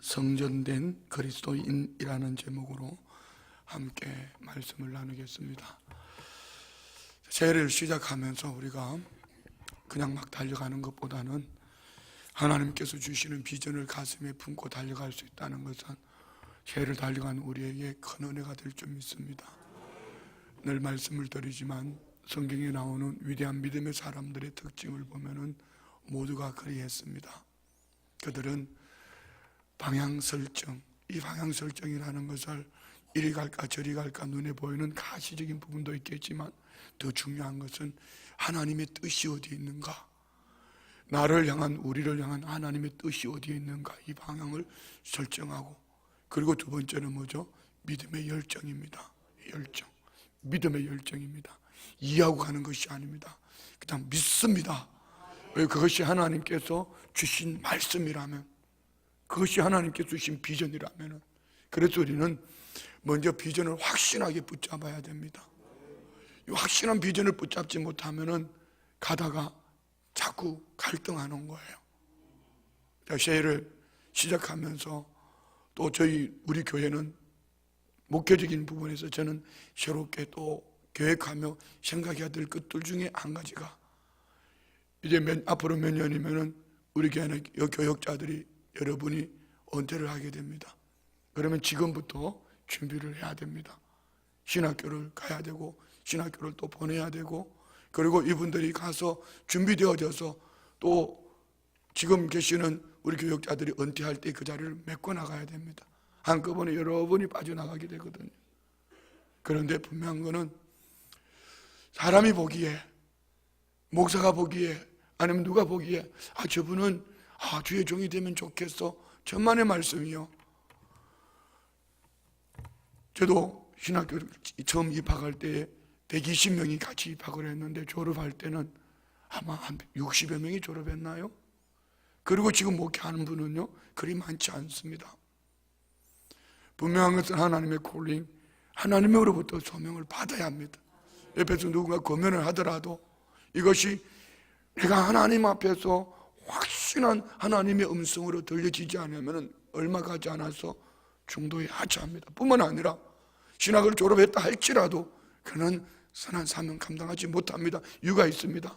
성전된 그리스도인이라는 제목으로 함께 말씀을 나누겠습니다. 새해를 시작하면서 우리가 그냥 막 달려가는 것보다는 하나님께서 주시는 비전을 가슴에 품고 달려갈 수 있다는 것은 새해를 달려가는 우리에게 큰 은혜가 될 줄 믿습니다. 늘 말씀을 드리지만 성경에 나오는 위대한 믿음의 사람들의 특징을 보면은 모두가 그리했습니다. 그들은 방향 설정, 이 방향 설정이라는 것을 이리 갈까 저리 갈까 눈에 보이는 가시적인 부분도 있겠지만 더 중요한 것은 하나님의 뜻이 어디에 있는가, 나를 향한, 우리를 향한 하나님의 뜻이 어디에 있는가, 이 방향을 설정하고, 그리고 두 번째는 뭐죠? 믿음의 열정입니다. 열정, 믿음의 열정입니다. 이해하고 가는 것이 아닙니다. 그냥 믿습니다. 왜? 그것이 하나님께서 주신 말씀이라면, 그것이 하나님께서 주신 비전이라면, 그래서 우리는 먼저 비전을 확신하게 붙잡아야 됩니다. 이 확신한 비전을 붙잡지 못하면 가다가 자꾸 갈등하는 거예요. 새해를 시작하면서 또 우리 교회는 목회적인 부분에서 저는 새롭게 또 계획하며 생각해야 될 것들 중에 한 가지가, 이제 앞으로 몇 년이면은 우리 교회는 교역자들이 여러분이 은퇴를 하게 됩니다. 그러면 지금부터 준비를 해야 됩니다. 신학교를 가야 되고, 신학교를 또 보내야 되고, 그리고 이분들이 가서 준비되어져서 또 지금 계시는 우리 교역자들이 은퇴할 때 그 자리를 메꿔나가야 됩니다. 한꺼번에 여러분이 빠져나가게 되거든요. 그런데 분명한 거는 사람이 보기에, 목사가 보기에, 아니면 누가 보기에 저분은 주의 종이 되면 좋겠어, 천만의 말씀이요. 저도 신학교 처음 입학할 때 120명이 같이 입학을 했는데 졸업할 때는 아마 한 60여 명이 졸업했나요? 그리고 지금 목회하는 분은요 그리 많지 않습니다. 분명한 것은 하나님의 콜링, 하나님으로부터 소명을 받아야 합니다. 옆에서 누군가 고면을 하더라도 이것이 내가 하나님 앞에서 확신한 하나님의 음성으로 들려지지 않으면 얼마 가지 않아서 중도에 하차합니다. 뿐만 아니라 신학을 졸업했다 할지라도 그는 선한 사명 감당하지 못합니다. 이유가 있습니다.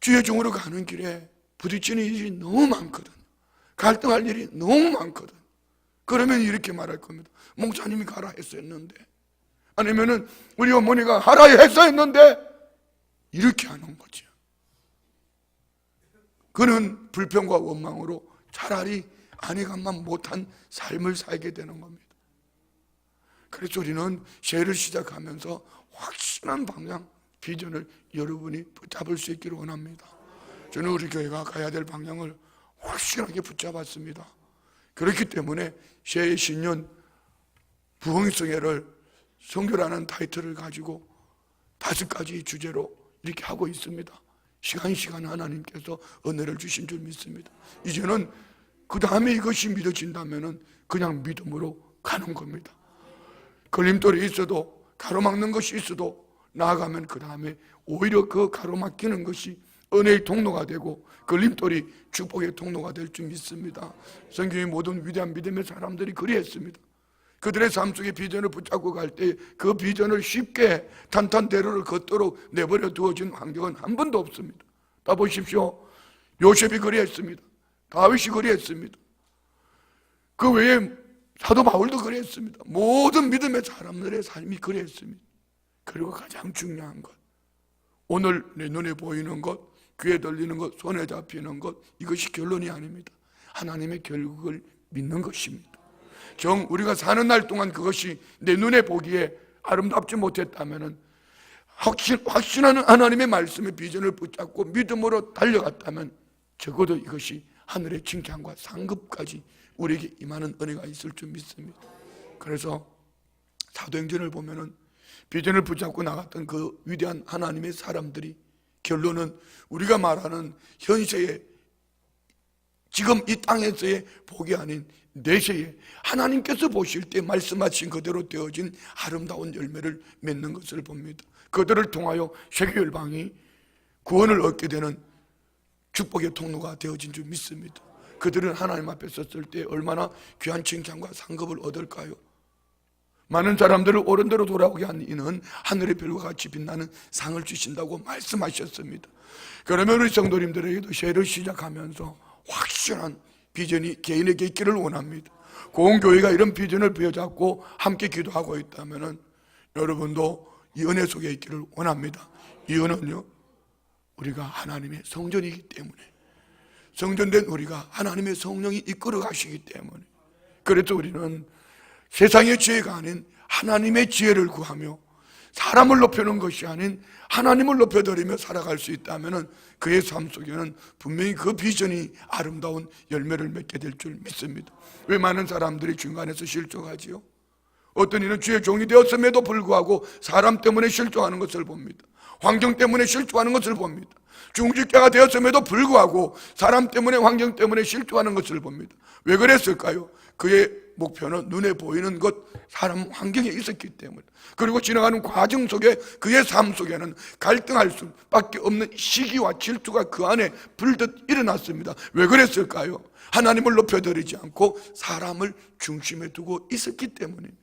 주의 종으로 가는 길에 부딪히는 일이 너무 많거든. 갈등할 일이 너무 많거든. 그러면 이렇게 말할 겁니다. 목사님이 가라 했었는데, 아니면은 우리 어머니가 하라 했었는데, 이렇게 하는 거죠. 그는 불평과 원망으로 차라리 아내가만 못한 삶을 살게 되는 겁니다. 그래서 우리는 새해를 시작하면서 확실한 방향, 비전을 여러분이 붙잡을 수 있기를 원합니다. 저는 우리 교회가 가야 될 방향을 확실하게 붙잡았습니다. 그렇기 때문에 새해 신년 부흥성회를 선교라는 타이틀을 가지고 5가지 주제로 이렇게 하고 있습니다. 시간 하나님께서 은혜를 주신 줄 믿습니다. 이제는 그 다음에 이것이 믿어진다면 그냥 믿음으로 가는 겁니다. 걸림돌이 있어도, 가로막는 것이 있어도 나아가면 그 다음에 오히려 그 가로막히는 것이 은혜의 통로가 되고 걸림돌이 축복의 통로가 될 줄 믿습니다. 성경의 모든 위대한 믿음의 사람들이 그리했습니다. 그들의 삶 속에 비전을 붙잡고 갈 때 그 비전을 쉽게 탄탄대로를 걷도록 내버려 두어진 환경은 한 번도 없습니다. 다 보십시오. 요셉이 그리했습니다. 다윗이 그리했습니다. 그 외에 사도 바울도 그리했습니다. 모든 믿음의 사람들의 삶이 그리했습니다. 그리고 가장 중요한 것, 오늘 내 눈에 보이는 것, 귀에 들리는 것, 손에 잡히는 것, 이것이 결론이 아닙니다. 하나님의 결국을 믿는 것입니다. 우리가 사는 날 동안 그것이 내 눈에 보기에 아름답지 못했다면, 확신하는 하나님의 말씀의 비전을 붙잡고 믿음으로 달려갔다면 적어도 이것이 하늘의 칭찬과 상급까지 우리에게 임하는 은혜가 있을 줄 믿습니다. 그래서 사도행전을 보면은 비전을 붙잡고 나갔던 그 위대한 하나님의 사람들이 결론은 우리가 말하는 현세의, 지금 이 땅에서의 복이 아닌 내세에 하나님께서 보실 때 말씀하신 그대로 되어진 아름다운 열매를 맺는 것을 봅니다. 그들을 통하여 세계 열방이 구원을 얻게 되는 축복의 통로가 되어진 줄 믿습니다. 그들은 하나님 앞에 섰을 때 얼마나 귀한 칭찬과 상급을 얻을까요? 많은 사람들을 옳은 대로 돌아오게 한 이는 하늘의 별과 같이 빛나는 상을 주신다고 말씀하셨습니다. 그러면 우리 성도님들에게도 새해를 시작하면서 확실한 비전이 개인에게 있기를 원합니다. 고흥교회가 이런 비전을 부여잡고 함께 기도하고 있다면 여러분도 이 은혜 속에 있기를 원합니다. 이 은혜는요, 우리가 하나님의 성전이기 때문에, 성전된 우리가 하나님의 성령이 이끌어 가시기 때문에, 그래서 우리는 세상의 지혜가 아닌 하나님의 지혜를 구하며 사람을 높이는 것이 아닌 하나님을 높여드리며 살아갈 수 있다면 그의 삶 속에는 분명히 그 비전이 아름다운 열매를 맺게 될 줄 믿습니다. 왜 많은 사람들이 중간에서 실족하지요? 어떤 이는 주의 종이 되었음에도 불구하고 사람 때문에 실족하는 것을 봅니다. 환경 때문에 실족하는 것을 봅니다. 중직자가 되었음에도 불구하고 사람 때문에, 환경 때문에 실족하는 것을 봅니다. 왜 그랬을까요? 그의 목표는 눈에 보이는 것, 사람 환경에 있었기 때문에, 그리고 지나가는 과정 속에 그의 삶 속에는 갈등할 수밖에 없는 시기와 질투가 그 안에 불듯 일어났습니다. 왜 그랬을까요? 하나님을 높여드리지 않고 사람을 중심에 두고 있었기 때문입니다.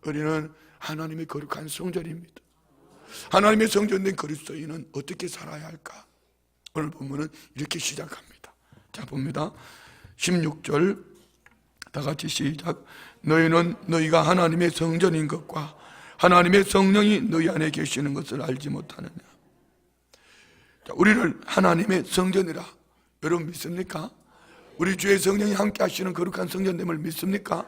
우리는 하나님의 거룩한 성전입니다. 하나님의 성전된 그리스도인은 어떻게 살아야 할까? 오늘 본문은 이렇게 시작합니다. 자, 봅니다. 16절 다 같이 시작. 너희는 너희가 하나님의 성전인 것과 하나님의 성령이 너희 안에 계시는 것을 알지 못하느냐. 자, 우리를 하나님의 성전이라 여러분 믿습니까? 우리 주의 성령이 함께 하시는 거룩한 성전됨을 믿습니까?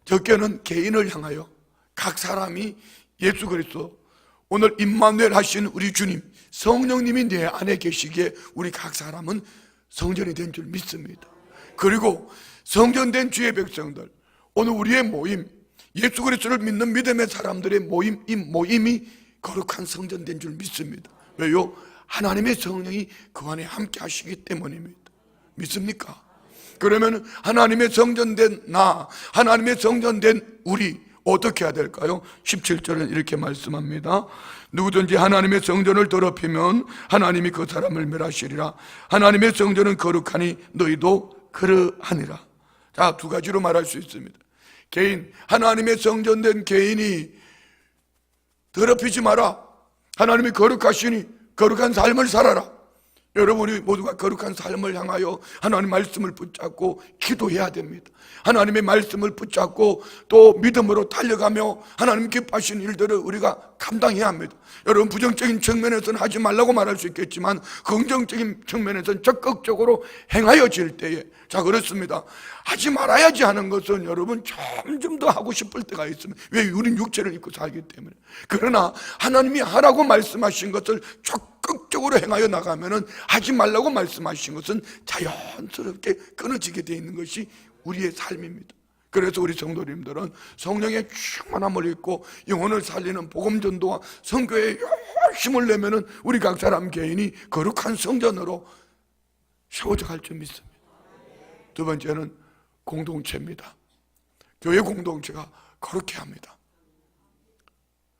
적게는 개인을 향하여 각 사람이 예수 그리스도, 오늘 임마누엘 하신 우리 주님 성령님이 내 안에 계시기에 우리 각 사람은 성전이 된 줄 믿습니다. 그리고 성전된 주의 백성들, 오늘 우리의 모임, 예수 그리스도를 믿는 믿음의 사람들의 모임, 이 모임이 거룩한 성전된 줄 믿습니다. 왜요? 하나님의 성령이 그 안에 함께 하시기 때문입니다. 믿습니까? 그러면 하나님의 성전된 나, 하나님의 성전된 우리 어떻게 해야 될까요? 17절은 이렇게 말씀합니다. 누구든지 하나님의 성전을 더럽히면 하나님이 그 사람을 멸하시리라. 하나님의 성전은 거룩하니 너희도 그러하니라. 자, 두 가지로 말할 수 있습니다. 개인, 하나님의 성전된 개인이 더럽히지 마라. 하나님이 거룩하시니 거룩한 삶을 살아라. 여러분이 모두가 거룩한 삶을 향하여 하나님 말씀을 붙잡고 기도해야 됩니다. 하나님의 말씀을 붙잡고 또 믿음으로 달려가며 하나님 기뻐하시는 일들을 우리가 감당해야 합니다. 여러분, 부정적인 측면에서는 하지 말라고 말할 수 있겠지만 긍정적인 측면에서는 적극적으로 행하여질 때에, 자, 그렇습니다. 하지 말아야지 하는 것은 여러분 점점 더 하고 싶을 때가 있습니다. 왜? 우린 육체를 입고 살기 때문에. 그러나 하나님이 하라고 말씀하신 것을 적극적으로 행하여 나가면은 하지 말라고 말씀하신 것은 자연스럽게 끊어지게 되어 있는 것이 우리의 삶입니다. 그래서 우리 성도님들은 성령의 충만함을 입고 영혼을 살리는 복음 전도와 선교에 열심을 내면은 우리 각 사람 개인이 거룩한 성전으로 세워져 갈 줄 믿습니다. 두 번째는 공동체입니다. 교회 공동체가 거룩해 합니다.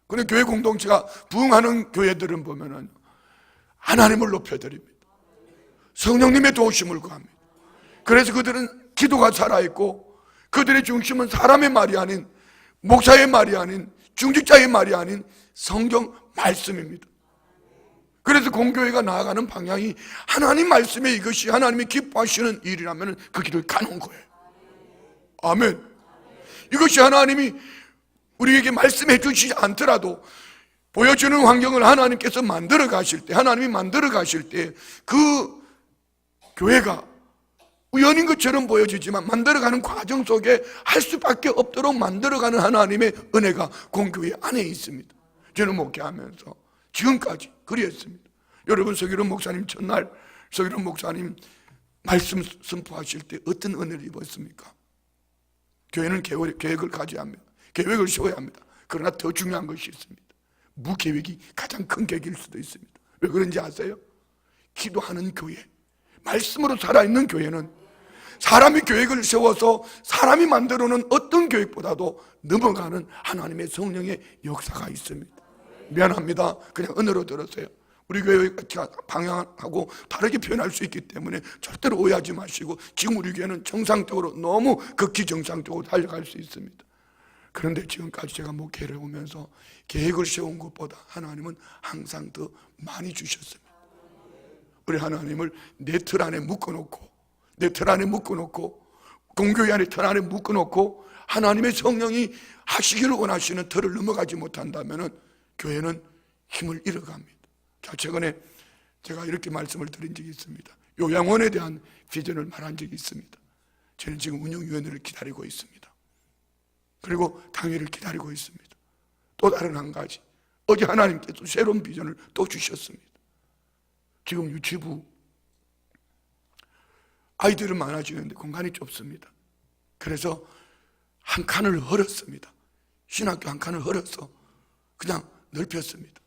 그런데 교회 공동체가 부흥하는 교회들은 보면은 하나님을 높여드립니다. 성령님의 도우심을 구합니다. 그래서 그들은 기도가 살아있고 그들의 중심은 사람의 말이 아닌, 목사의 말이 아닌, 중직자의 말이 아닌 성경 말씀입니다. 그래서 공교회가 나아가는 방향이 하나님 말씀에 이것이 하나님이 기뻐하시는 일이라면 그 길을 가는 거예요. 아멘. 이것이 하나님이 우리에게 말씀해 주시지 않더라도 보여주는 환경을 하나님께서 만들어 가실 때, 하나님이 만들어 가실 때 그 교회가 우연인 것처럼 보여지지만 만들어가는 과정 속에 할 수밖에 없도록 만들어가는 하나님의 은혜가 공교회 안에 있습니다. 저는 목회하면서 지금까지 그리했습니다. 여러분, 서기론 목사님 첫날 서기론 목사님 말씀 선포하실 때 어떤 은혜를 입었습니까? 교회는 계획을 가져야 합니다. 계획을 세워야 합니다. 그러나 더 중요한 것이 있습니다. 무계획이 가장 큰 계획일 수도 있습니다. 왜 그런지 아세요? 기도하는 교회, 말씀으로 살아있는 교회는 사람이 계획을 세워서 사람이 만들어놓은 어떤 계획보다도 넘어가는 하나님의 성령의 역사가 있습니다. 미안합니다. 그냥 은혜로 들었어요. 우리 교회가 방향하고 다르게 표현할 수 있기 때문에 절대로 오해하지 마시고, 지금 우리 교회는 정상적으로, 너무 극히 정상적으로 달려갈 수 있습니다. 그런데 지금까지 제가 목회를 오면서 계획을 세운 것보다 하나님은 항상 더 많이 주셨습니다. 우리 하나님을 내 틀 안에 묶어놓고, 내 틀 안에 묶어놓고, 공교회 안에 틀 안에 묶어놓고 하나님의 성령이 하시기를 원하시는 틀을 넘어가지 못한다면 교회는 힘을 잃어갑니다. 자, 최근에 제가 이렇게 말씀을 드린 적이 있습니다. 요양원에 대한 비전을 말한 적이 있습니다. 저는 지금 운영위원회를 기다리고 있습니다. 그리고 당회를 기다리고 있습니다. 또 다른 한 가지, 어제 하나님께서 새로운 비전을 또 주셨습니다. 지금 유치부 아이들은 많아지는데 공간이 좁습니다. 그래서 한 칸을 헐었습니다. 신학교 한 칸을 헐어서 그냥 넓혔습니다.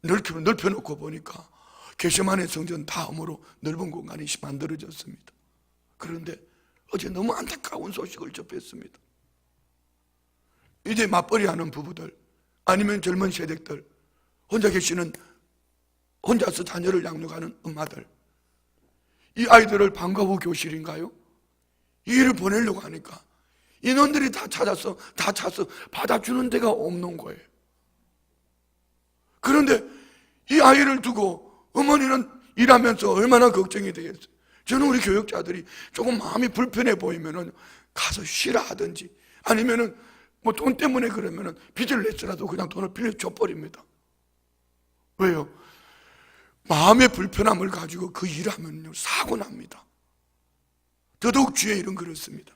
넓혀놓고 보니까 개sem안의 성전 다음으로 넓은 공간이 만들어졌습니다. 그런데 어제 너무 안타까운 소식을 접했습니다. 이제 맞벌이 하는 부부들, 아니면 젊은 세대들, 혼자 계시는, 혼자서 자녀를 양육하는 엄마들, 이 아이들을 방과 후 교실인가요? 이 일을 보내려고 하니까 인원들이 다 찾아서 받아주는 데가 없는 거예요. 그런데 이 아이를 두고 어머니는 일하면서 얼마나 걱정이 되겠어요. 저는 우리 교육자들이 조금 마음이 불편해 보이면은 가서 쉬라 하든지, 아니면은 뭐 돈 때문에 그러면은 빚을 냈더라도 그냥 돈을 빌려줘 버립니다. 왜요? 마음의 불편함을 가지고 그 일하면요 사고 납니다. 더더욱 주의 일은 그렇습니다.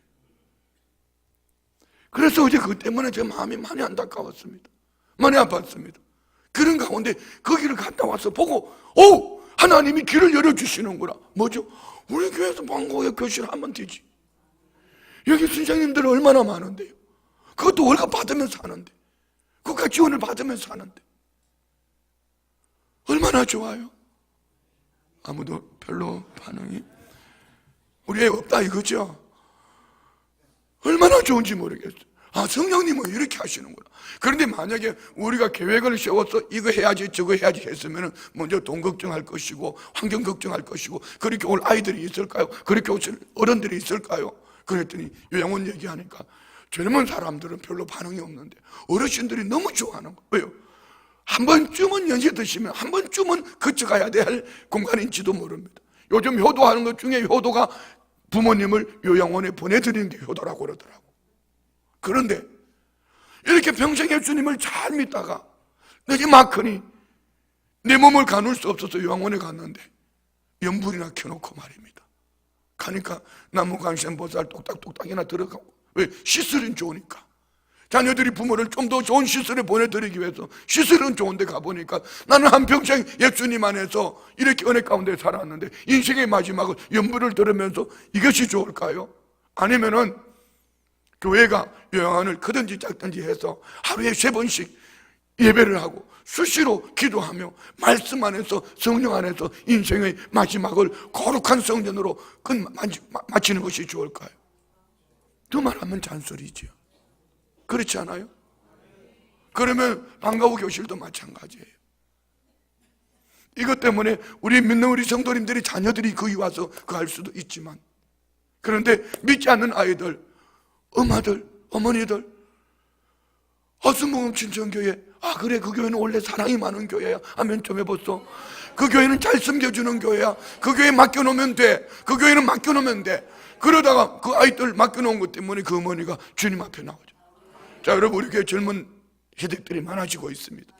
그래서 어제 그것 때문에 제 마음이 많이 안타까웠습니다. 많이 아팠습니다. 그런 가운데 거기를 갔다 와서 보고, 오! 하나님이 길을 열어주시는구나. 뭐죠? 우리 교회에서 방과후 교실을 하면 되지. 여기 선생님들 얼마나 많은데요. 그것도 월급 받으면서 하는데, 국가 지원을 받으면서 하는데 얼마나 좋아요. 아무도 별로 반응이 우리 애 없다 이거죠. 얼마나 좋은지 모르겠어요. 아, 성령님은 이렇게 하시는구나. 그런데 만약에 우리가 계획을 세워서 이거 해야지 저거 해야지 했으면 먼저 돈 걱정할 것이고 환경 걱정할 것이고, 그렇게 올 아이들이 있을까요? 그렇게 올 어른들이 있을까요? 그랬더니 요양원 얘기하니까 젊은 사람들은 별로 반응이 없는데 어르신들이 너무 좋아하는 거예요. 왜요? 한 번쯤은 연세 드시면 한 번쯤은 거쳐가야 될 공간인지도 모릅니다. 요즘 효도하는 것 중에 효도가 부모님을 요양원에 보내드리는 게 효도라고 그러더라고. 그런데 이렇게 평생에 주님을 잘 믿다가 내게 막하니 내 몸을 가눌 수 없어서 요양원에 갔는데 연불이나 켜놓고 말입니다. 가니까 나무강센보살 똑딱똑딱이나 들어가고, 왜? 시설은 좋으니까. 자녀들이 부모를 좀 더 좋은 시설에 보내드리기 위해서 시설은 좋은 데 가보니까 나는 한평생 예수님 안에서 이렇게 은혜 가운데 살았는데 인생의 마지막을 연불을 들으면서 이것이 좋을까요? 아니면은 교회가 요양원을 크든지 작든지 해서 하루에 3번씩 예배를 하고 수시로 기도하며 말씀 안에서, 성령 안에서 인생의 마지막을 거룩한 성전으로 마치는 것이 좋을까요? 그 말하면 잔소리죠. 그렇지 않아요? 그러면 방과후 교실도 마찬가지예요. 이것 때문에 우리 믿는 우리 성도님들이, 자녀들이 거기 와서 그거 할 수도 있지만, 그런데 믿지 않는 아이들, 엄마들, 어머니들, 어스모금 친정교회, 아 그래 그 교회는 원래 사랑이 많은 교회야 하면 좀 해봤어. 그 교회는 잘 섬겨주는 교회야. 그 교회 맡겨놓으면 돼. 그 교회는 맡겨놓으면 돼. 그러다가 그 아이들 맡겨놓은 것 때문에 그 어머니가 주님 앞에 나오죠. 자, 여러분, 우리 교회 젊은 세대들이 많아지고 있습니다.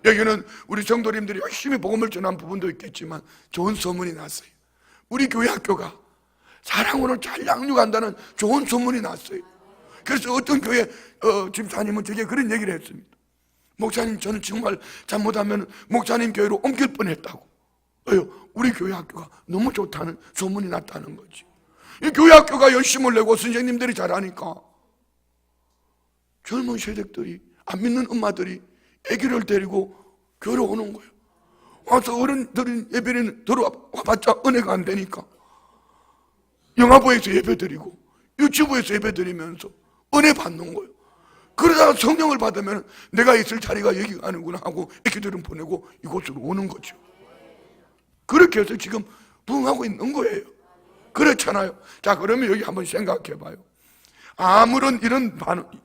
여기는 우리 성도님들이 열심히 복음을 전한 부분도 있겠지만 좋은 소문이 났어요. 우리 교회 학교가 사랑으로 잘 양육한다는 좋은 소문이 났어요. 그래서 어떤 교회 집사님은 저에게 그런 얘기를 했습니다. 목사님, 저는 정말 잘못하면 목사님 교회로 옮길 뻔했다고. 왜요? 우리 교회 학교가 너무 좋다는 소문이 났다는 거지. 이 교회 학교가 열심을 내고 선생님들이 잘하니까 젊은 세대들이, 안 믿는 엄마들이 아기를 데리고 교회로 오는 거예요. 와서 어른들은 예배는 들어와봤자 은혜가 안 되니까 영화부에서 예배 드리고 유치부에서 예배 드리면서 은혜 받는 거예요. 그러다가 성령을 받으면 내가 있을 자리가 여기가 아니구나 하고 애기들은 보내고 이곳으로 오는 거죠. 그렇게 해서 지금 부흥하고 있는 거예요. 그렇잖아요. 자, 그러면 여기 한번 생각해 봐요. 아무런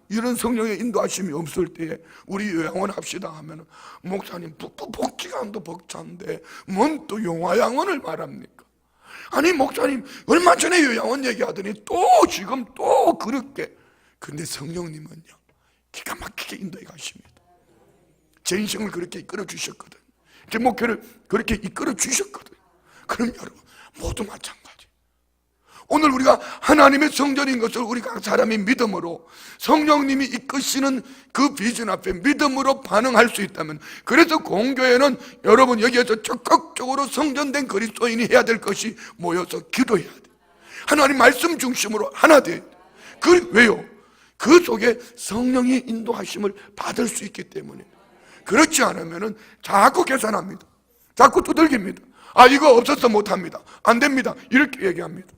이런 성령의 인도하심이 없을 때에 우리 요양원 합시다 하면 목사님 복지관도 벅찬데 뭔 또 용화양원을 말합니까? 아니 목사님 얼마 전에 요양원 얘기하더니 또 지금 또 그렇게. 근데 성령님은요 기가 막히게 인도해 가십니다. 제 인생을 그렇게 이끌어 주셨거든. 제 목회를 그렇게 이끌어 주셨거든. 그럼 여러분 모두 마찬가지. 오늘 우리가 하나님의 성전인 것을 우리 각 사람이 믿음으로 성령님이 이끄시는 그 비전 앞에 믿음으로 반응할 수 있다면, 그래서 공교회는 여러분 여기에서 적극적으로 성전된 그리스도인이 해야 될 것이 모여서 기도해야 돼. 하나님 말씀 중심으로 하나 돼. 왜요? 그 속에 성령의 인도하심을 받을 수 있기 때문에. 그렇지 않으면 자꾸 계산합니다. 자꾸 두들깁니다. 아, 이거 없어서 못합니다. 안 됩니다. 이렇게 얘기합니다.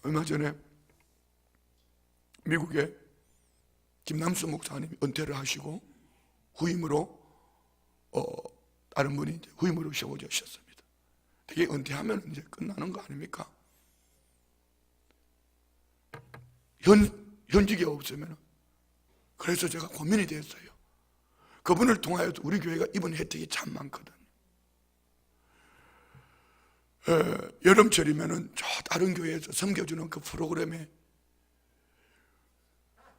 얼마 전에 미국에 김남수 목사님이 은퇴를 하시고 후임으로 다른 분이 이제 후임으로 세워주셨습니다. 되게 은퇴하면 이제 끝나는 거 아닙니까? 현직이 없으면. 그래서 제가 고민이 됐어요. 그분을 통하여서 우리 교회가 입은 혜택이 참 많거든. 여름철이면은 저 다른 교회에서 섬겨주는 그 프로그램에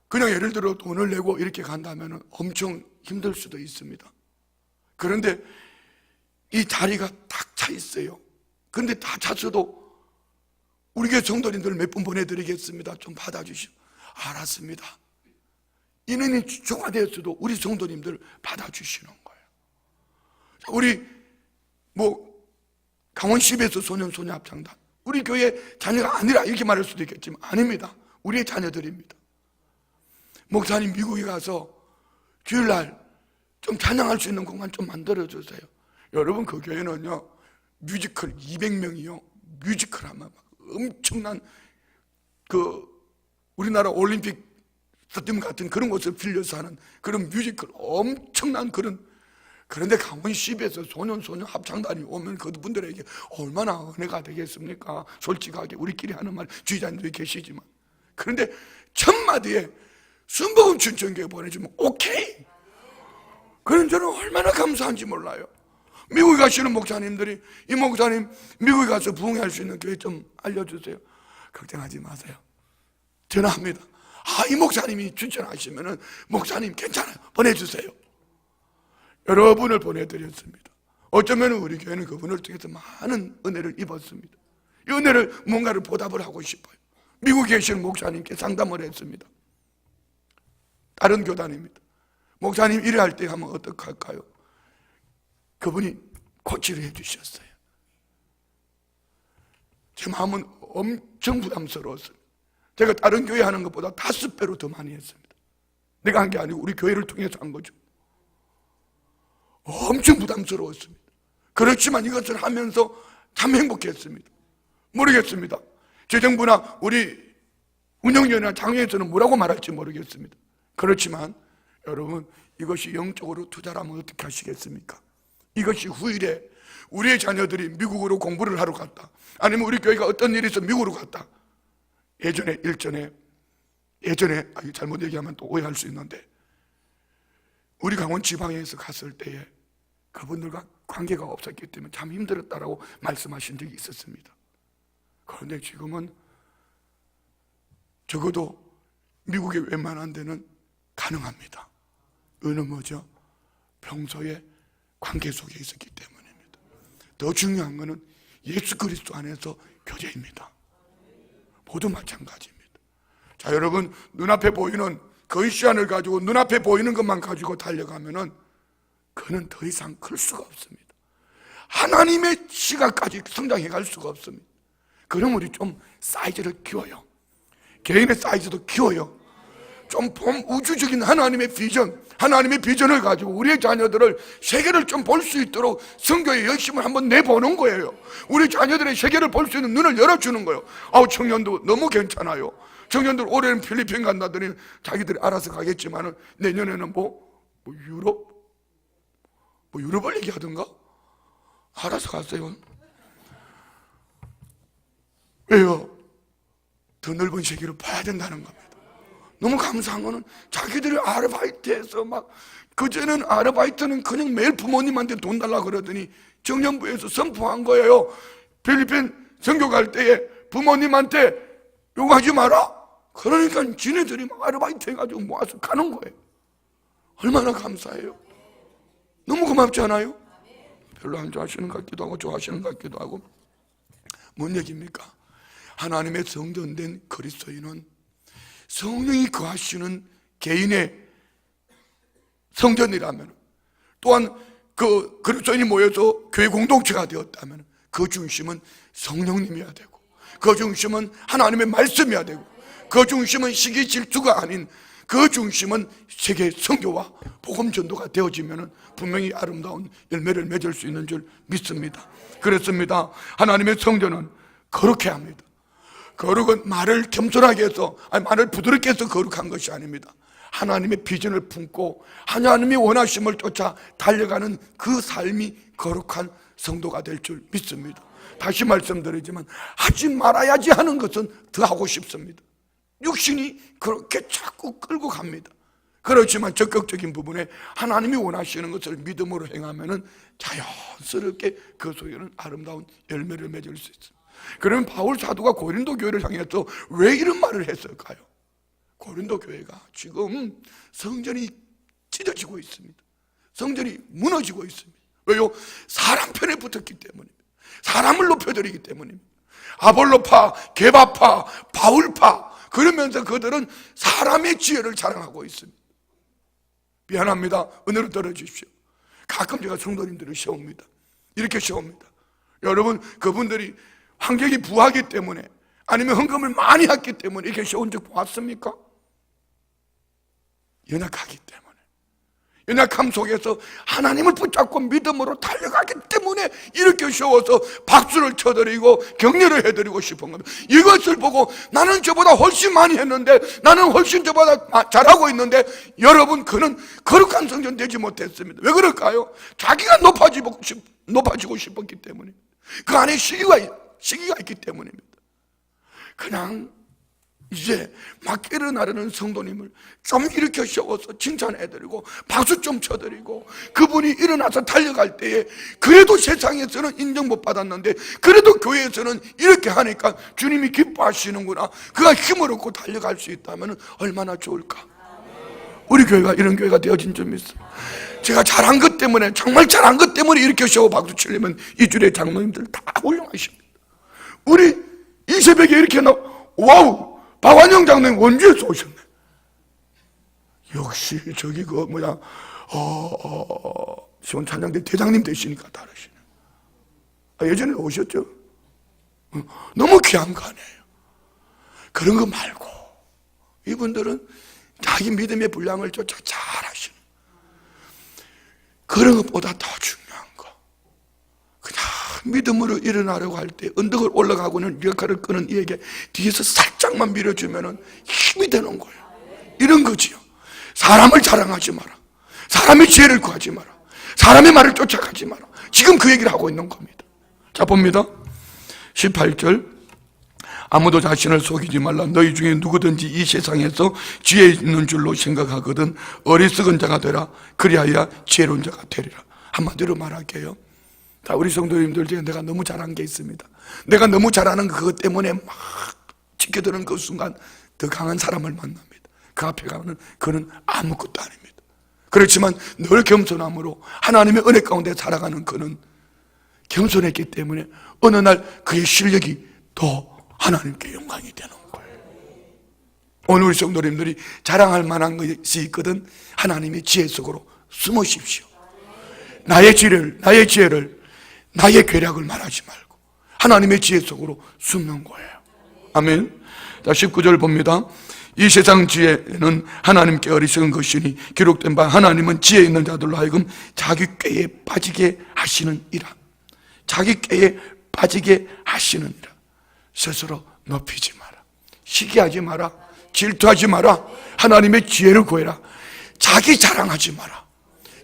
그냥 예를 들어 돈을 내고 이렇게 간다면은 엄청 힘들 수도 있습니다. 그런데 이 자리가 딱 차 있어요. 근데 다 찼어도 우리 교회 성도님들 몇 분 보내드리겠습니다. 좀 받아주시오. 알았습니다. 인원이 초과되었어도 우리 성도님들 받아주시는 거예요. 우리 강원시에서 소년소녀 합창단, 우리 교회 자녀가 아니라 이렇게 말할 수도 있겠지만 아닙니다. 우리의 자녀들입니다. 목사님 미국에 가서 주일날 좀 찬양할 수 있는 공간 좀 만들어주세요. 여러분 그 교회는요 뮤지컬 200명이요 뮤지컬 하면 엄청난 우리나라 올림픽 스타디움 같은 그런 곳을 빌려서 하는 그런 뮤지컬 엄청난 그런데 강원시에서 소년소녀 합창단이 오면 그분들에게 얼마나 은혜가 되겠습니까? 솔직하게 우리끼리 하는 말 주의자님들이 계시지만. 그런데 첫마디에 순복음 춘천교회 보내주면 오케이. 그런 저는 얼마나 감사한지 몰라요. 미국에 가시는 목사님들이 이 목사님 미국에 가서 부흥할 수 있는 교회 좀 알려주세요. 걱정하지 마세요. 전화합니다. 이 목사님이 추천하시면은 목사님 괜찮아요. 보내주세요. 여러분을 보내드렸습니다. 어쩌면 우리 교회는 그분을 통해서 많은 은혜를 입었습니다. 이 은혜를 뭔가를 보답을 하고 싶어요. 미국에 계시는 목사님께 상담을 했습니다. 다른 교단입니다. 목사님 일할 때 하면 어떡할까요? 그분이 코치를 해주셨어요. 제 마음은 엄청 부담스러웠습니다. 제가 다른 교회 하는 것보다 5배로 더 많이 했습니다. 내가 한 게 아니고 우리 교회를 통해서 한 거죠. 엄청 부담스러웠습니다. 그렇지만 이것을 하면서 참 행복했습니다. 모르겠습니다. 재정부나 우리 운영위원회나 장회에서는 뭐라고 말할지 모르겠습니다. 그렇지만 여러분 이것이 영적으로 투자라면 어떻게 하시겠습니까? 이것이 후일에 우리의 자녀들이 미국으로 공부를 하러 갔다, 아니면 우리 교회가 어떤 일이 있어 미국으로 갔다, 예전에 잘못 얘기하면 또 오해할 수 있는데 우리 강원 지방에서 갔을 때에 그분들과 관계가 없었기 때문에 참 힘들었다라고 말씀하신 적이 있었습니다. 그런데 지금은 적어도 미국의 웬만한 데는 가능합니다. 의는 뭐죠? 평소에 관계 속에 있었기 때문입니다. 더 중요한 것은 예수 그리스도 안에서 교제입니다. 모두 마찬가지입니다. 자, 여러분 눈앞에 보이는 그 시간을 가지고 눈앞에 보이는 것만 가지고 달려가면은 그는 더 이상 클 수가 없습니다. 하나님의 시각까지 성장해 갈 수가 없습니다. 그럼 우리 좀 사이즈를 키워요. 개인의 사이즈도 키워요. 좀 우주적인 하나님의 비전을 가지고 우리의 자녀들을 세계를 좀 볼 수 있도록 선교의 열심을 한번 내보는 거예요. 우리 자녀들의 세계를 볼 수 있는 눈을 열어주는 거예요. 청년도 너무 괜찮아요. 청년들 올해는 필리핀 간다더니 자기들이 알아서 가겠지만 내년에는 유럽을 얘기하던가 알아서 가세요. 왜요? 더 넓은 세계로 봐야 된다는 겁니다. 너무 감사한 거는 자기들이 아르바이트해서 막, 그전에는 아르바이트는 그냥 매일 부모님한테 돈 달라고 그러더니 정년부에서 선포한 거예요. 필리핀 선교 갈 때에 부모님한테 요구하지 마라. 그러니까 지네들이 막 아르바이트 해가지고 모아서 가는 거예요. 얼마나 감사해요. 너무 고맙지 않아요? 별로 안 좋아하시는 것 같기도 하고 좋아하시는 것 같기도 하고. 뭔 얘기입니까? 하나님의 성전된 그리스도인은 성령이 거하시는 개인의 성전이라면, 또한 그 그리스도인이 모여서 교회 공동체가 되었다면 그 중심은 성령님이어야 되고, 그 중심은 하나님의 말씀이어야 되고, 그 중심은 시기 질투가 아닌 그 중심은 세계 선교와 복음 전도가 되어지면 분명히 아름다운 열매를 맺을 수 있는 줄 믿습니다. 그렇습니다. 하나님의 성전은 거룩해야 합니다. 거룩은 말을 겸손하게 해서, 말을 부드럽게 해서 거룩한 것이 아닙니다. 하나님의 비전을 품고 하나님의 원하심을 쫓아 달려가는 그 삶이 거룩한 성도가 될 줄 믿습니다. 다시 말씀드리지만 하지 말아야지 하는 것은 더 하고 싶습니다. 육신이 그렇게 자꾸 끌고 갑니다. 그렇지만 적극적인 부분에 하나님이 원하시는 것을 믿음으로 행하면 자연스럽게 그 속에는 아름다운 열매를 맺을 수 있습니다. 그러면 바울 사도가 고린도 교회를 향해서 왜 이런 말을 했을까요? 고린도 교회가 지금 성전이 찢어지고 있습니다. 성전이 무너지고 있습니다. 왜요? 사람 편에 붙었기 때문입니다. 사람을 높여드리기 때문입니다. 아볼로파, 게바파, 바울파, 그러면서 그들은 사람의 지혜를 자랑하고 있습니다. 미안합니다. 은혜로 들어주십시오. 가끔 제가 성도님들을 시험합니다. 이렇게 시험합니다. 여러분, 그분들이 환경이 부하기 때문에, 아니면 헌금을 많이 했기 때문에 이렇게 쉬운 적 보았습니까? 연약하기 때문에, 연약함 속에서 하나님을 붙잡고 믿음으로 달려가기 때문에 이렇게 쉬워서 박수를 쳐드리고 격려를 해드리고 싶은 겁니다. 이것을 보고 나는 저보다 훨씬 많이 했는데, 나는 훨씬 저보다 잘하고 있는데, 여러분, 그는 거룩한 성전 되지 못했습니다. 왜 그럴까요? 자기가 높아지고 싶었기 때문에, 그 안에 시기가 있기 때문입니다. 그냥 이제 막 일어나려는 성도님을 좀 일으켜 세워서 칭찬해드리고 박수 좀 쳐드리고, 그분이 일어나서 달려갈 때에 그래도 세상에서는 인정 못 받았는데 그래도 교회에서는 이렇게 하니까 주님이 기뻐하시는구나, 그가 힘을 얻고 달려갈 수 있다면 얼마나 좋을까. 우리 교회가 이런 교회가 되어진 줄 믿습니다. 제가 잘한 것 때문에, 정말 잘한 것 때문에 이렇게 세워 박수 치려면 이 줄의 장로님들 다 훌륭하십니다. 우리 이 새벽에 이렇게 와우, 박완영 장로님 원주에서 오셨네. 역시 저기 시원 찬양대 대장님 되시니까 다르시네. 예전에 오셨죠? 너무 귀한 거 아니에요. 그런 거 말고 이분들은 자기 믿음의 분량을 쫓아 잘하시는, 그런 것보다 더 중요한 거, 그냥 믿음으로 일어나려고 할 때 언덕을 올라가고는 역할을 끄는 이에게 뒤에서 살짝만 밀어주면 힘이 되는 거예요. 이런 거지요. 사람을 자랑하지 마라, 사람의 지혜를 구하지 마라, 사람의 말을 쫓아가지 마라. 지금 그 얘기를 하고 있는 겁니다. 자, 봅니다. 18절, 아무도 자신을 속이지 말라. 너희 중에 누구든지 이 세상에서 지혜 있는 줄로 생각하거든 어리석은 자가 되라. 그리하여 지혜로운 자가 되리라. 한마디로 말할게요. 자, 우리 성도님들 중에 내가 너무 잘한 게 있습니다. 내가 너무 잘하는 그것 때문에 막 지켜드는 그 순간 더 강한 사람을 만납니다. 그 앞에 가면 그는 아무것도 아닙니다. 그렇지만 늘 겸손함으로 하나님의 은혜 가운데 살아가는 그는 겸손했기 때문에 어느 날 그의 실력이 더 하나님께 영광이 되는 거예요. 오늘 우리 성도님들이 자랑할 만한 것이 있거든 하나님의 지혜 속으로 숨으십시오. 나의 지혜를, 나의 괴력을 말하지 말고 하나님의 지혜 속으로 숨는 거예요. 아멘. 자, 19절 봅니다. 이 세상 지혜는 하나님께 어리석은 것이니 기록된 바 하나님은 지혜 있는 자들로 하여금 자기 꾀에 빠지게 하시느니라. 자기 꾀에 빠지게 하시느니라. 스스로 높이지 마라, 시기하지 마라, 질투하지 마라. 하나님의 지혜를 구해라. 자기 자랑하지 마라.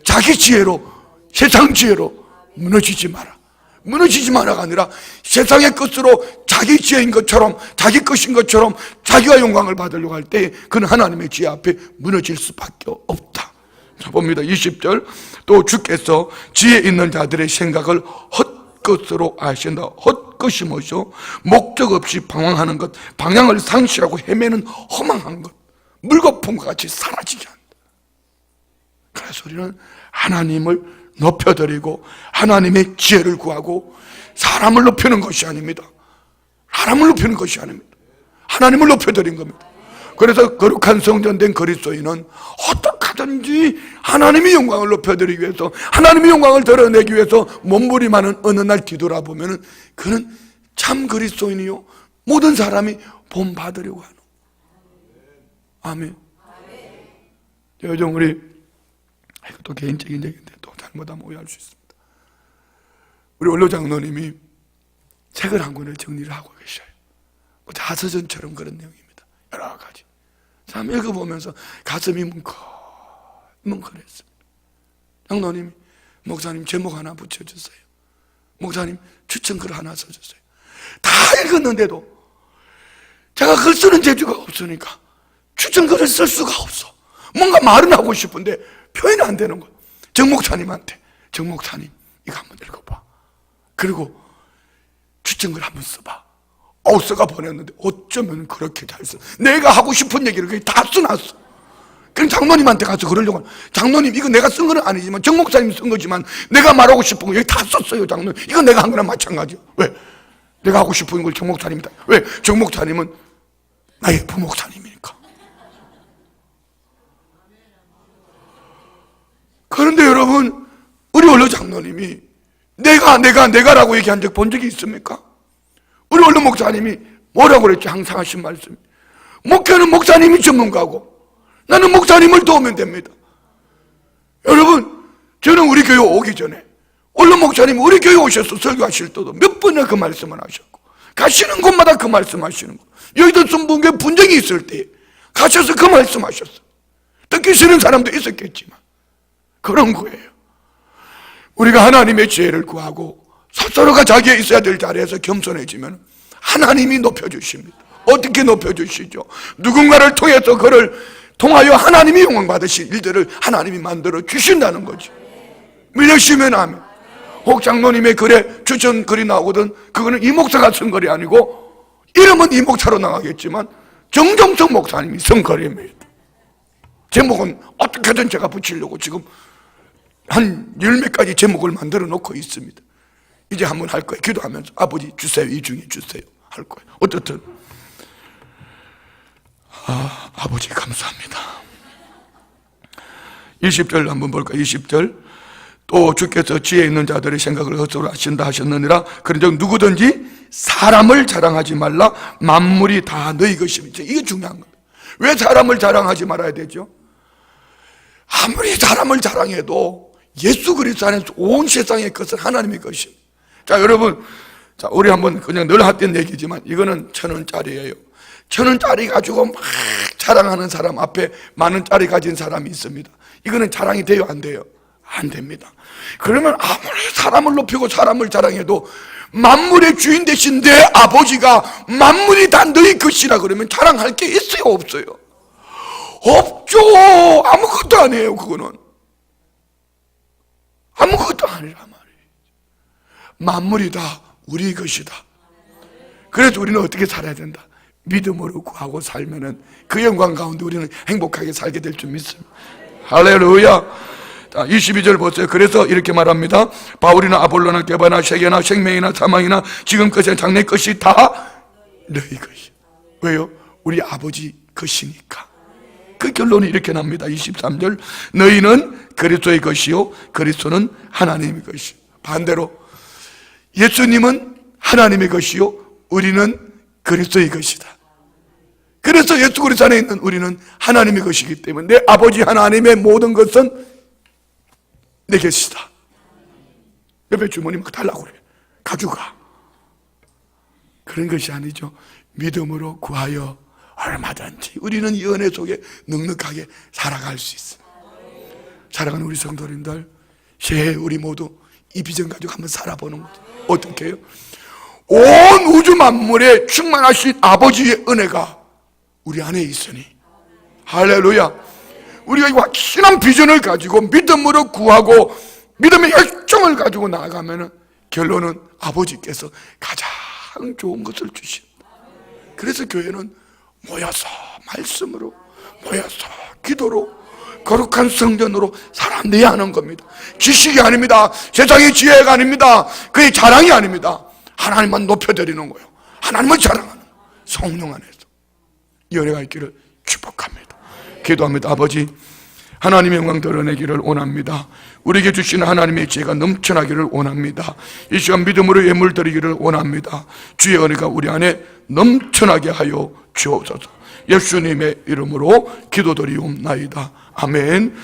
자기 지혜로, 세상 지혜로 무너지지 마라. 무너지지 마라가 아니라 세상의 것으로 자기 지혜인 것처럼, 자기 것인 것처럼 자기가 영광을 받으려고 할 때 그는 하나님의 지혜 앞에 무너질 수밖에 없다. 자, 봅니다. 20절. 또 주께서 지혜 있는 자들의 생각을 헛것으로 아신다. 헛것이 뭐죠? 목적 없이 방황하는 것, 방향을 상실하고 헤매는 허망한 것, 물거품과 같이 사라지게 한다. 그래서 우리는 하나님을 높여드리고 하나님의 지혜를 구하고, 사람을 높이는 것이 아닙니다. 사람을 높이는 것이 아닙니다. 하나님을 높여드린 겁니다. 그래서 거룩한 성전된 그리스도인은 어떻게 하든지 하나님의 영광을 높여드리기 위해서, 하나님의 영광을 드러내기 위해서 몸부림하는 어느 날 뒤돌아보면 그는 참 그리스도인이요, 모든 사람이 본받으려고 하는. 아멘. 요즘 우리, 이것도 개인적인 얘기인데 또 잘못하면 오해할 수 있습니다. 우리 원로 장로님이 책을 한 권을 정리를 하고 계셔요. 뭐 자서전처럼 그런 내용입니다. 여러 가지. 참 읽어보면서 가슴이 뭉클했습니다. 장로님이, 목사님 제목 하나 붙여주세요. 목사님 추천글 하나 써주세요. 다 읽었는데도 제가 글 쓰는 재주가 없으니까 추천글을 쓸 수가 없어. 뭔가 말은 하고 싶은데 표현이 안 되는 거야. 정 목사님한테, 정 목사님 이거 한번 읽어봐. 그리고 추천글 한번 써봐. 써가 보냈는데 어쩌면 그렇게 잘 써. 내가 하고 싶은 얘기를 거의 다 써놨어. 그럼 장로님한테 가서 그러려고 하는, 장로님 이거 내가 쓴 거는 아니지만 정 목사님이 쓴 거지만 내가 말하고 싶은 거 여기 다 썼어요. 장로님 이거 내가 한 거랑 마찬가지야. 왜? 내가 하고 싶은 걸 정 목사님이 다. 왜? 정 목사님은 나의 부목사님이니까. 그런데 여러분, 우리 원로 장로님이 내가라고 얘기한 적 본 적이 있습니까? 우리 원로 목사님이 뭐라고 그랬죠? 항상 하신 말씀. 목회는 목사님이 전문가고 나는 목사님을 도우면 됩니다. 여러분, 저는 우리 교회 오기 전에 원로 목사님이 우리 교회 오셔서 설교하실 때도 몇 번이나 그 말씀을 하셨고, 가시는 곳마다 그 말씀 하시는 거. 여의도 순복음교회 분쟁이 있을 때 가셔서 그 말씀 하셨어. 듣기 싫은 사람도 있었겠지만 그런 거예요. 우리가 하나님의 지혜를 구하고 서로가 자기에 있어야 될 자리에서 겸손해지면 하나님이 높여주십니다. 어떻게 높여주시죠? 누군가를 통해서 그를 통하여 하나님이 영광 받으실 일들을 하나님이 만들어 주신다는 거죠. 믿으시면 아멘. 혹 장로님의 글에 추천 글이 나오거든. 그거는 이 목사가 쓴 글이 아니고 이름은 이 목사로 나가겠지만 정종석 목사님이 쓴 글입니다. 제목은 어떻게든 제가 붙이려고 지금 한 10몇 가지 제목을 만들어 놓고 있습니다. 이제 한번 할 거예요. 기도하면서 아버지 주세요, 이 중에 주세요 할 거예요. 어떻든 아버지 감사합니다. 20절 한번 볼까요? 20절. 또 주께서 지혜 있는 자들의 생각을 헛소로 하신다 하셨느니라. 그런즉 누구든지 사람을 자랑하지 말라. 만물이 다 너희 것입니다. 이게 중요한 겁니다. 왜 사람을 자랑하지 말아야 되죠? 아무리 사람을 자랑해도 예수 그리스도 안에서 온 세상의 것은 하나님의 것입니다. 자, 여러분, 자, 우리 한번 그냥 늘 했던 얘기지만 이거는 1,000원짜리예요. 1,000원짜리 가지고 막 자랑하는 사람 앞에 10,000원짜리 가진 사람이 있습니다. 이거는 자랑이 돼요, 안 돼요? 안 됩니다. 그러면 아무리 사람을 높이고 사람을 자랑해도 만물의 주인 되신 내 아버지가 만물이 다 너희 것이라 그러면 자랑할 게 있어요, 없어요? 없죠. 아무것도 아니에요. 그거는 아무것도 아니라 말이에요. 만물이 다 우리 것이다. 그래서 우리는 어떻게 살아야 된다? 믿음으로 구하고 살면은 그 영광 가운데 우리는 행복하게 살게 될 줄 믿습니다. 할렐루야. 자, 22절 보세요. 그래서 이렇게 말합니다. 바울이나 아볼로나 게바나 세계나 생명이나 사망이나 지금 것이나 장래 것이 다 너희 것이. 왜요? 우리 아버지 것이니까. 그 결론이 이렇게 납니다. 23절. 너희는 그리스도의 것이요 그리스도는 하나님의 것이요. 반대로 예수님은 하나님의 것이요 우리는 그리스도의 것이다. 그래서 예수 그리스도 안에 있는 우리는 하나님의 것이기 때문에 내 아버지 하나님의 모든 것은 내 것이다. 옆에 주머니 막 달라고 그래. 가져가. 그런 것이 아니죠. 믿음으로 구하여 얼마든지 우리는 이 은혜 속에 넉넉하게 살아갈 수 있습니다. 사랑하는 우리 성도님들, 새해 우리 모두 이 비전 가지고 한번 살아보는 거죠. 어떻게 해요? 온 우주 만물에 충만하신 아버지의 은혜가 우리 안에 있으니, 할렐루야. 우리가 이 확실한 비전을 가지고 믿음으로 구하고 믿음의 열정을 가지고 나아가면 결론은 아버지께서 가장 좋은 것을 주신다. 그래서 교회는 모여서 말씀으로, 모여서 기도로, 거룩한 성전으로 살아내야 하는 겁니다. 지식이 아닙니다. 세상의 지혜가 아닙니다. 그의 자랑이 아닙니다. 하나님만 높여드리는 거예요. 하나님을 자랑하는 성령 안에서 이 은혜가 있기를 축복합니다. 기도합니다. 아버지, 하나님의 영광 드러내기를 원합니다. 우리에게 주시는 하나님의 지혜가 넘쳐나기를 원합니다. 이 시간 믿음으로 예물 드리기를 원합니다. 주의 은혜가 우리 안에 넘쳐나게 하여 주옵소서. 예수님의 이름으로 기도드리옵나이다. 아멘.